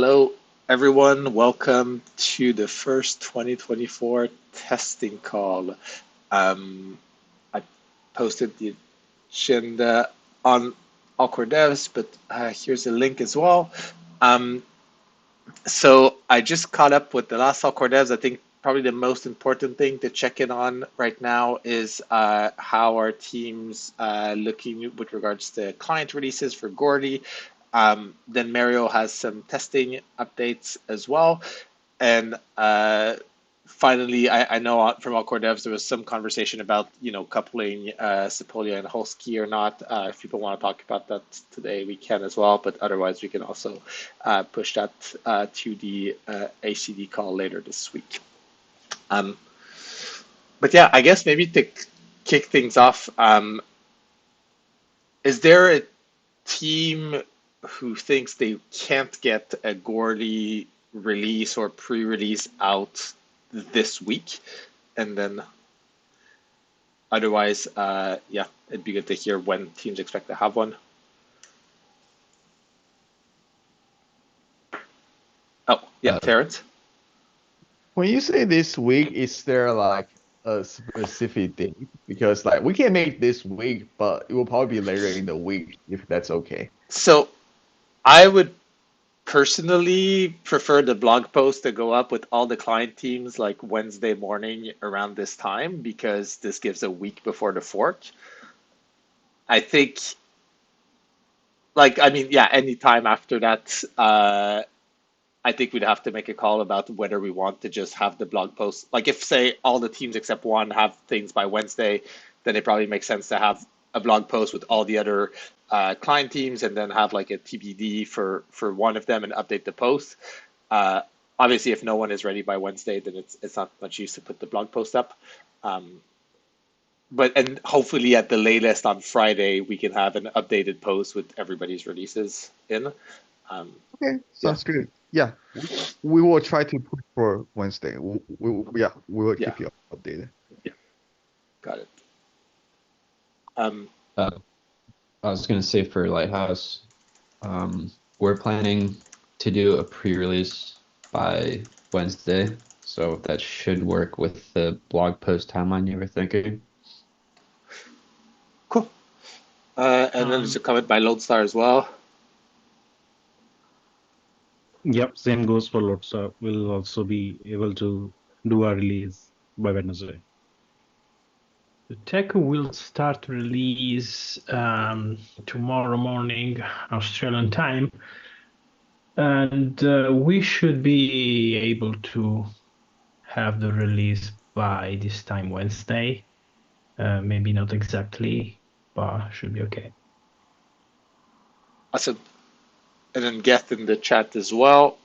Hello, everyone. Welcome to the first 2024 testing call. I posted the agenda on Awkward Devs, but here's a link as well. Um, so I just caught up with the last Awkward Devs. I think probably the most important thing to check in on right now is how our team's looking with regards to client releases for Gordy. Then Mario has some testing updates as well. And finally, I know from our core devs, there was some conversation about, coupling Sepolia and Holski or not. If people want to talk about that today, we can as well. But otherwise, we can also push that to the ACD call later this week. Um, but yeah, I guess maybe to kick things off, is there a team who thinks they can't get a Gordy release or pre-release out this week, and then otherwise, yeah, it'd be good to hear when teams expect to have one. Oh, yeah, Uh, Terrence. When you say this week, is there like a specific date? Because like we can make this week, but it will probably be later in the week if that's okay. So I would personally prefer the blog post to go up with all the client teams like Wednesday morning around this time because this gives a week before the fork. I think, like, I mean, yeah, any time after that, I think we'd have to make a call about whether we want to just have the blog post. Like, if, say, all the teams except one have things by Wednesday, then it probably makes sense to have a blog post with all the other client teams and then have like a TBD for one of them and update the post. Uh, Obviously, if no one is ready by Wednesday, then it's not much use to put the blog post up. Um, but and hopefully at the latest on Friday, we can have an updated post with everybody's releases in. Um, Okay, yeah, sounds good. Yeah, we will try to push for Wednesday. Yeah, we will yeah, keep you updated. yeah, got it. Um, uh, I was gonna say for Lighthouse, we're planning to do a pre-release by Wednesday, so that should work with the blog post timeline you were thinking. cool. And then there's a Um, comment by Lodestar as well. yep, same goes for Lotsa. We'll also be able to do our release by Wednesday. The tech will start release tomorrow morning, Australian time, and we should be able to have the release by this time Wednesday. Maybe not exactly, but should be okay. Awesome. And then Geth in the chat as well.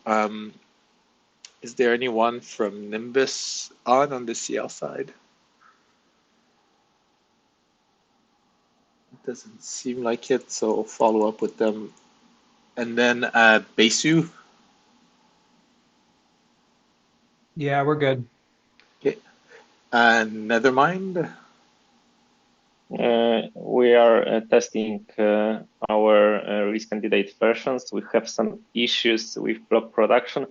Is there anyone from Nimbus on the CL side? It doesn't seem like it, so I'll follow up with them. And then Besu. Yeah, we're good. Okay. Nethermind. We are testing our release candidate versions. We have some issues with block production,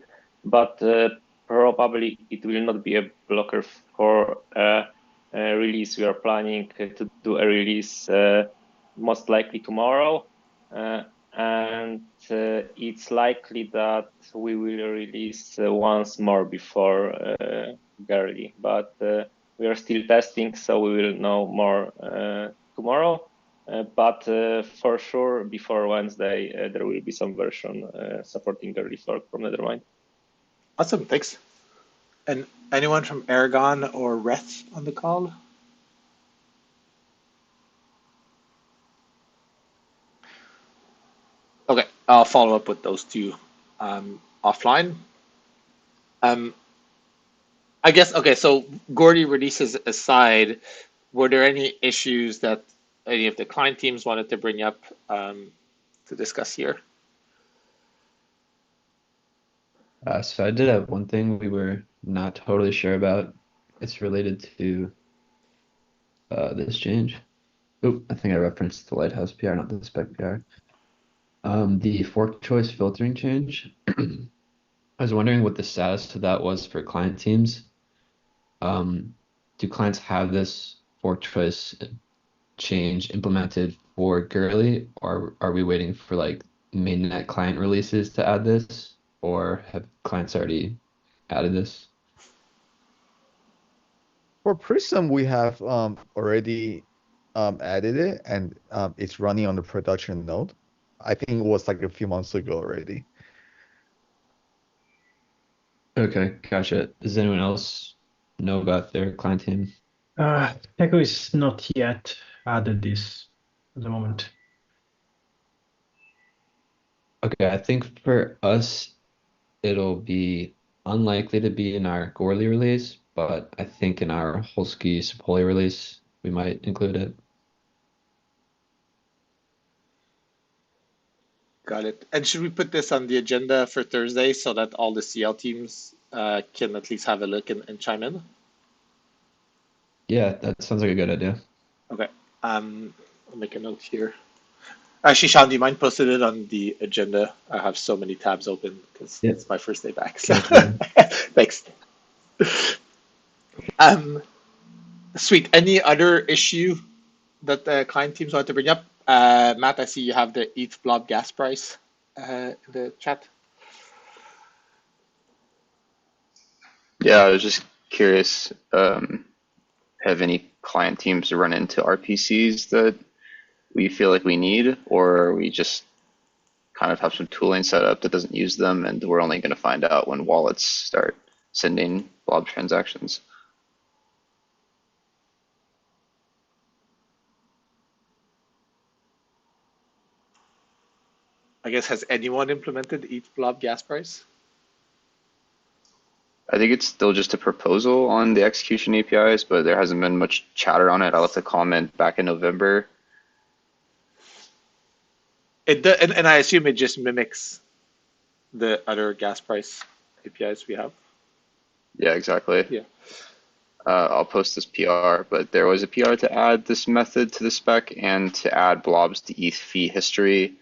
but probably it will not be a blocker for a release. We are planning to do a release most likely tomorrow, and it's likely that we will release once more before Girly, but we are still testing, so we will know more tomorrow. But for sure, before Wednesday, there will be some version supporting early fork from Nethermind. Awesome, thanks. And anyone from Aragon or Reth on the call? Okay, I'll follow up with those two offline. Um, I guess, okay, so Gordy releases aside, were there any issues that any of the client teams wanted to bring up to discuss here? So I did have one thing we were not totally sure about. It's related to this change. Oh, I think I referenced the Lighthouse PR, not the spec PR. The fork choice filtering change. I was wondering what the status of that was for client teams. Do clients have this Fortress change implemented for Girly, or are we waiting for like mainnet client releases to add this, or have clients already added this? For Prism, we have already added it, and it's running on the production node. I think it was like a few months ago already. Okay, gotcha. Does anyone else know about their client team? Techo is not yet added this at the moment. Okay, I think for us, it'll be unlikely to be in our Gorley release, but I think in our Holsky Sapoli release, we might include it. Got it. And should we put this on the agenda for Thursday so that all the CL teams can at least have a look and chime in? Yeah, that sounds like a good idea. Okay. I'll make a note here. Actually, Sean, do you mind posting it on the agenda? I have so many tabs open because Yep. it's my first day back. So Gotcha. thanks. Sweet. Any other issue that the client teams want to bring up? Matt, I see you have the ETH blob gas price in the chat. Yeah, I was just curious, have any client teams run into RPCs that we feel like we need, or are we just kind of have some tooling set up that doesn't use them, and we're only going to find out when wallets start sending blob transactions? I guess, has anyone implemented ETH blob gas price? I think it's still just a proposal on the execution APIs, but there hasn't been much chatter on it. I left a comment back in November. And I assume it just mimics the other gas price APIs we have. Yeah, exactly. Yeah. I'll post this PR, but there was a PR to add this method to the spec and to add blobs to ETH fee history,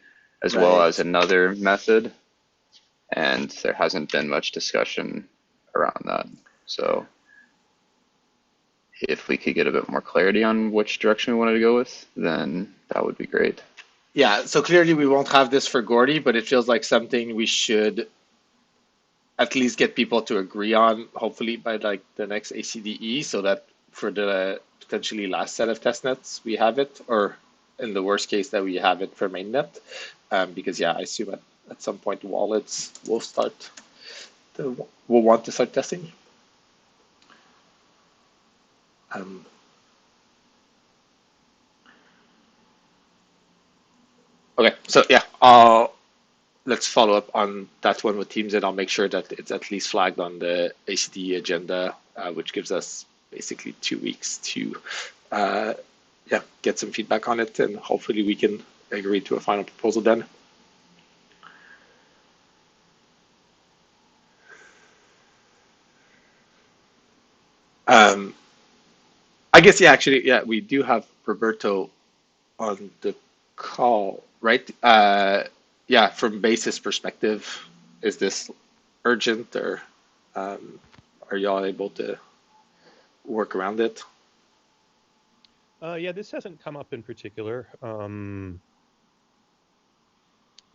as well Right. as another method. And there hasn't been much discussion around that. So if we could get a bit more clarity on which direction we wanted to go with, then that would be great. Yeah, so clearly we won't have this for Gordy, but it feels like something we should at least get people to agree on, hopefully by like the next ACDE, so that for the potentially last set of testnets we have it, or in the worst case that we have it for mainnet. Because yeah, I assume at some point wallets will will want to start testing. Okay, so yeah, let's follow up on that one with teams, and I'll make sure that it's at least flagged on the ACD agenda, which gives us basically 2 weeks to get some feedback on it, and hopefully we can agree to a final proposal then. I guess, yeah, actually, yeah, we do have Roberto on the call, right? Yeah, from basis perspective, is this urgent, or are y'all able to work around it? Yeah, this hasn't come up in particular.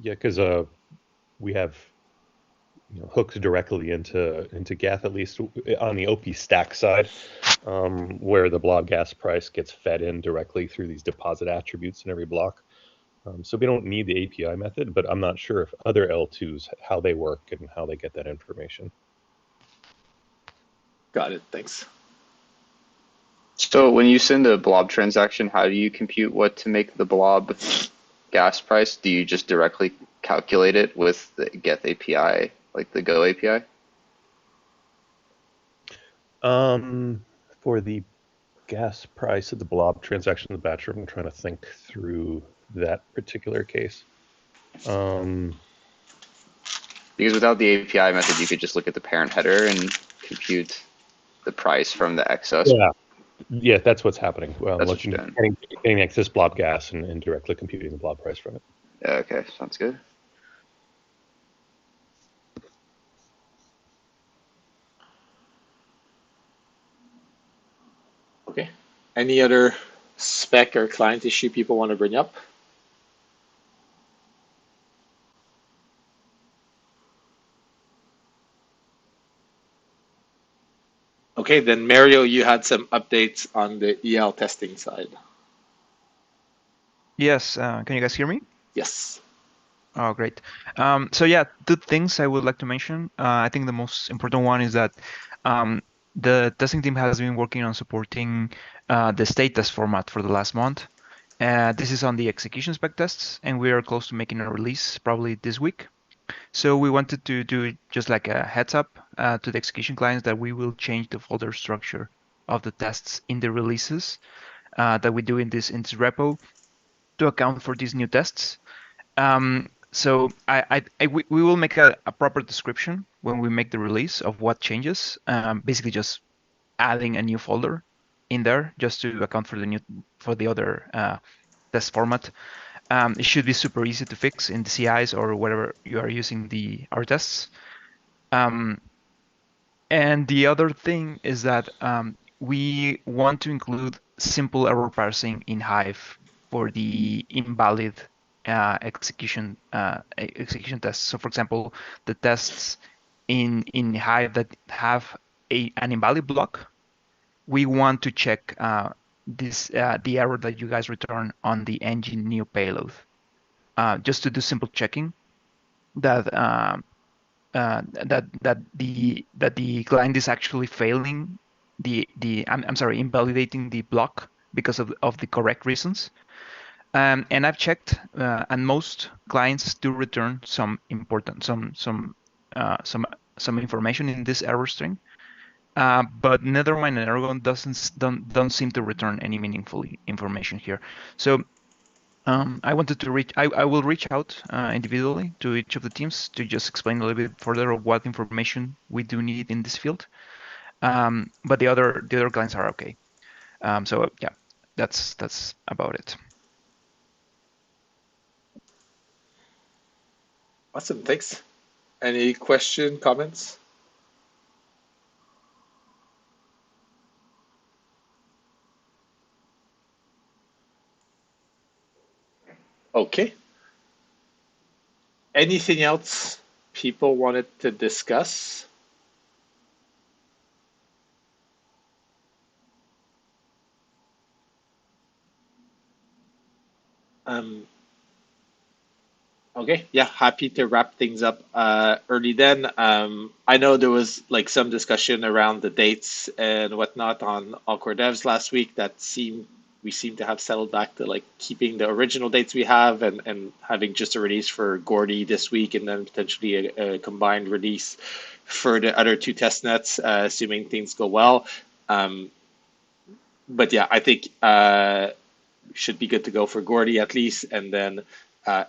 Yeah, because we have hooks directly into Geth, at least on the OP stack side, where the blob gas price gets fed in directly through these deposit attributes in every block. So we don't need the API method, but I'm not sure if other L2s, how they work and how they get that information. Got it, thanks. So when you send a blob transaction, how do you compute what to make the blob gas price? Do you just directly calculate it with the Geth API, like the Go API? For the gas price of the blob transaction in the batch room, I'm trying to think through that particular case. Because without the API method, you could just look at the parent header and compute the price from the excess. Yeah, that's what's happening. Well, That's looking, what you're doing. getting excess blob gas and directly computing the blob price from it. Yeah, okay, sounds good. Any other spec or client issue people want to bring up? Okay, then Mario, you had some updates on the EL testing side. Yes, can you guys hear me? Yes. Oh, great. So yeah, two things I would like to mention. I think the most important one is that the testing team has been working on supporting the state test format for the last month. This is on the execution spec tests, and we are close to making a release probably this week. So we wanted to do just like a heads up to the execution clients that we will change the folder structure of the tests in the releases that we do in this repo to account for these new tests. So we will make a proper description when we make the release of what changes. Basically, just adding a new folder in there just to account for the other test format. It should be super easy to fix in the CIs or wherever you are using our tests. And the other thing is that we want to include simple error parsing in Hive for the invalid execution tests. So, for example, the tests in Hive that have an invalid block, we want to check the error that you guys return on the engine new payload, just to do simple checking that the client is actually failing I'm sorry, invalidating the block because of the correct reasons. And I've checked, and most clients do return some information in this error string. But Nethermind and Aragon don't seem to return any meaningful information here. So I wanted to I will reach out individually to each of the teams to just explain a little bit further of what information we do need in this field. But the other clients are okay. So yeah, that's about it. Awesome, thanks. Any question, comments? Okay. Anything else people wanted to discuss? Okay, yeah, happy to wrap things up early then. I know there was like some discussion around the dates and whatnot on Awkward Devs last week that we seem to have settled back to like keeping the original dates we have and having just a release for Gordy this week and then potentially a combined release for the other two test nets, assuming things go well. But yeah, I think should be good to go for Gordy at least, and then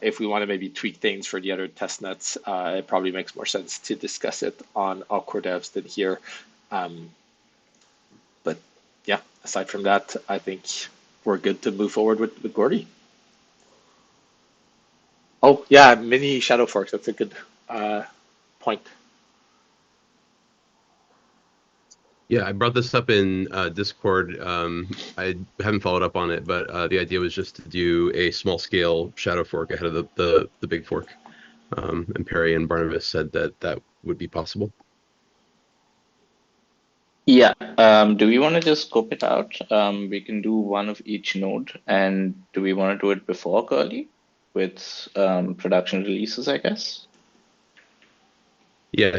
if we want to maybe tweak things for the other test nets, it probably makes more sense to discuss it on Awkward Devs than here. But yeah, aside from that, I think we're good to move forward with Gordy. Oh yeah, mini shadow forks. That's a good point. Yeah, I brought this up in Discord. I haven't followed up on it, but the idea was just to do a small scale shadow fork ahead of the big fork. And Perry and Barnabas said that would be possible. Yeah. Do we want to just scope it out? We can do one of each node, and do we want to do it before Curly with production releases, I guess? Yeah,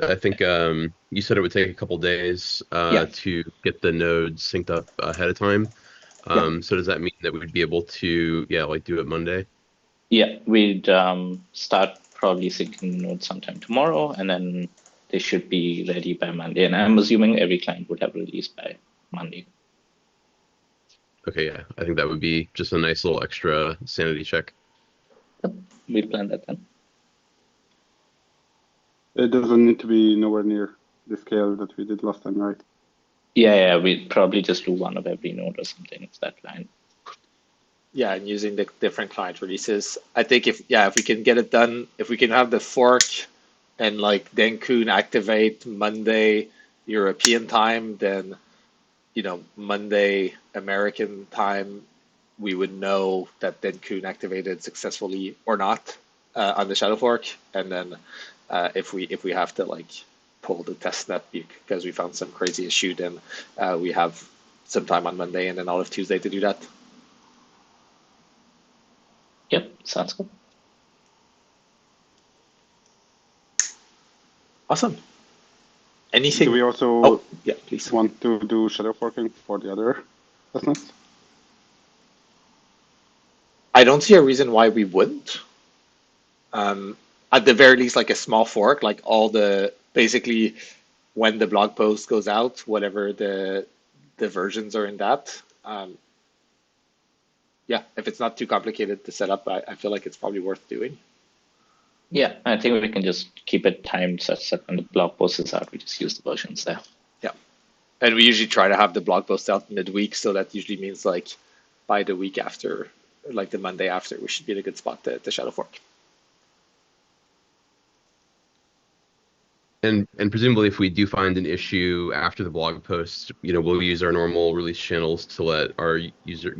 I think you said it would take a couple days to get the nodes synced up ahead of time. So does that mean that we'd be able to like do it Monday? Yeah, we'd start probably syncing the nodes sometime tomorrow, and then they should be ready by Monday. And I'm assuming every client would have released by Monday. Okay, yeah, I think that would be just a nice little extra sanity check. Yep, we'll plan that then. It doesn't need to be nowhere near the scale that we did last time, right? Yeah, we'd probably just do one of every node or something. It's that line. Yeah, and using the different client releases. I think if we can get it done, if we can have the fork and like Dencun activate Monday European time, then Monday American time, we would know that Dencun activated successfully or not on the shadow fork, and then if we have to like pull the testnet because we found some crazy issue, then we have some time on Monday and then all of Tuesday to do that. Yep, sounds good. Awesome. Anything? Do we also yeah, please. want to do shadow forking for the other testnets? I don't see a reason why we wouldn't. At the very least, like a small fork, like basically when the blog post goes out, whatever the versions are in that. Yeah, if it's not too complicated to set up, I feel like it's probably worth doing. Yeah, I think we can just keep it timed such that when the blog post is out, we just use the versions there. Yeah, and we usually try to have the blog post out midweek, so that usually means like by the week after, like the Monday after, we should be in a good spot to shadow fork. And presumably, if we do find an issue after the blog post, we'll use our normal release channels to let our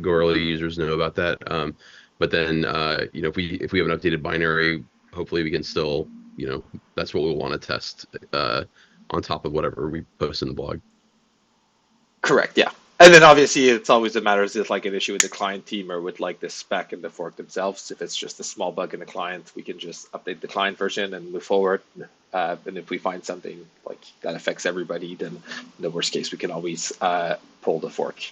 Go early users know about that. But then, if we have an updated binary, hopefully we can still, that's what we'll want to test on top of whatever we post in the blog. Correct. Yeah. And then obviously it's always a matter of like an issue with the client team or with like the spec and the fork themselves. If it's just a small bug in the client, we can just update the client version and move forward. And if we find something like that affects everybody, then in the worst case, we can always pull the fork.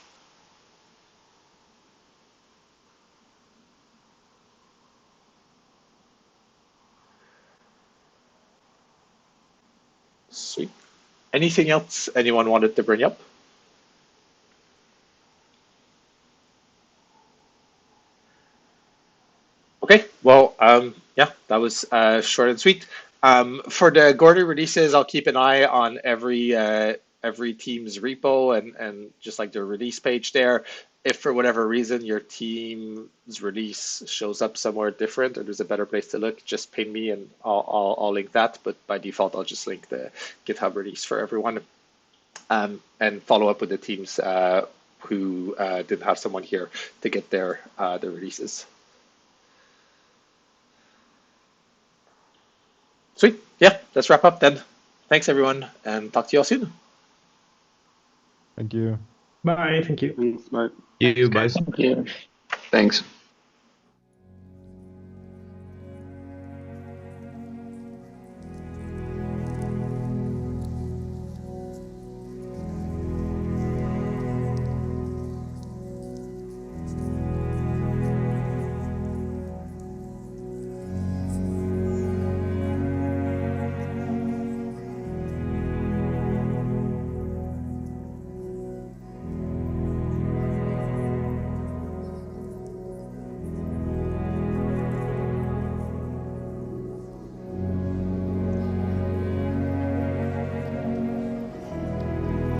Sweet. Anything else anyone wanted to bring up? Okay, well, yeah, that was short and sweet. For the Gordy releases, I'll keep an eye on every team's repo and just like the release page there. If for whatever reason your team's release shows up somewhere different or there's a better place to look, just ping me and I'll link that. But by default, I'll just link the GitHub release for everyone, and follow up with the teams who didn't have someone here to get their releases. Sweet. Yeah, let's wrap up then. Thanks, everyone, and talk to you all soon. Thank you. Bye. Thank you. Thanks, bye. You, bye. Thank you. Thanks.